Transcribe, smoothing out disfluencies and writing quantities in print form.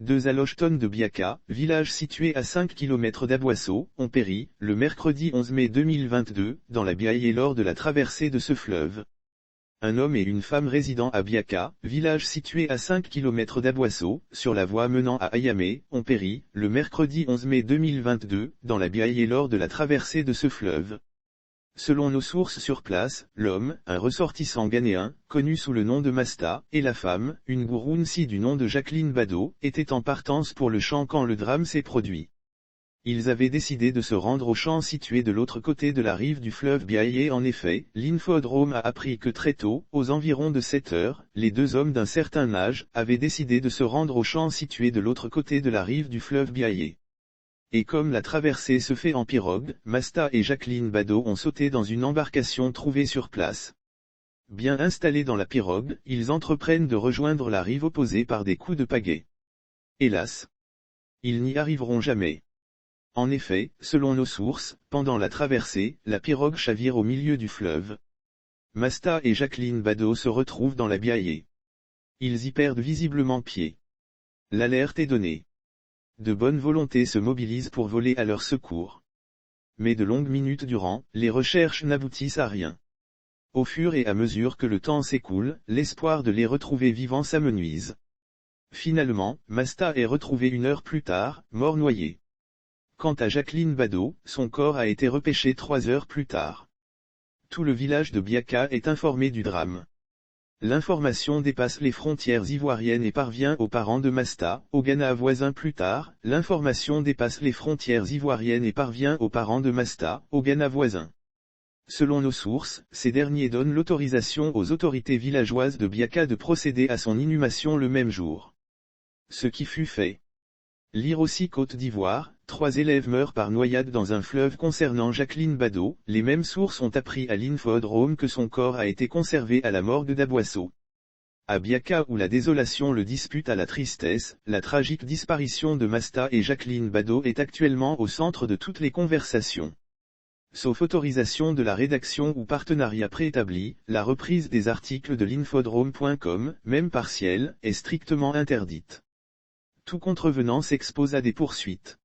deux allochtones de Biaka, village situé à 5 km d'Aboisseau, ont péri, le mercredi 11 mai 2022, dans la Biaye lors de la traversée de ce fleuve. Un homme et une femme résidant à Biaka, village situé à 5 km d'Aboisseau, sur la voie menant à Ayamé, ont péri, le mercredi 11 mai 2022, dans la Biaye lors de la traversée de ce fleuve. Selon nos sources sur place, l'homme, un ressortissant ghanéen, connu sous le nom de Masta, et la femme, une Gourounsi du nom de Jacqueline Bado, étaient en partance pour le champ quand le drame s'est produit. Ils avaient décidé de se rendre au champ situé de l'autre côté de la rive du fleuve Biaye. En effet, l'infodrome a appris que très tôt, aux environs de 7 heures, les deux hommes d'un certain âge, avaient décidé de se rendre au champ situé de l'autre côté de la rive du fleuve Biaye. Et comme la traversée se fait en pirogue, Masta et Jacqueline Bado ont sauté dans une embarcation trouvée sur place. Bien installés dans la pirogue, ils entreprennent de rejoindre la rive opposée par des coups de pagaie. Hélas, ils n'y arriveront jamais. En effet, selon nos sources, pendant la traversée, la pirogue chavire au milieu du fleuve. Masta et Jacqueline Bado se retrouvent dans la Biaye. Ils y perdent visiblement pied. L'alerte est donnée. De bonne volonté se mobilisent pour voler à leur secours. Mais de longues minutes durant, les recherches n'aboutissent à rien. Au fur et à mesure que le temps s'écoule, l'espoir de les retrouver vivants s'amenuise. Finalement, Masta est retrouvé 1 heure plus tard, mort noyé. Quant à Jacqueline Bado, son corps a été repêché 3 heures plus tard. Tout le village de Biaka est informé du drame. L'information dépasse les frontières ivoiriennes et parvient aux parents de Masta, au Ghana voisin plus tard. L'information dépasse les frontières ivoiriennes et parvient aux parents de Masta, au Ghana voisin. Selon nos sources, ces derniers donnent l'autorisation aux autorités villageoises de Biaka de procéder à son inhumation le même jour. Ce qui fut fait. Lire aussi Côte d'Ivoire, 3 élèves meurent par noyade dans un fleuve. Concernant Jacqueline Bado, les mêmes sources ont appris à l'infodrome que son corps a été conservé à la morgue d'Aboisseau. À Biaka où la désolation le dispute à la tristesse, la tragique disparition de Masta et Jacqueline Bado est actuellement au centre de toutes les conversations. Sauf autorisation de la rédaction ou partenariat préétabli, la reprise des articles de l'infodrome.com, même partielle, est strictement interdite. Tout contrevenant s'expose à des poursuites.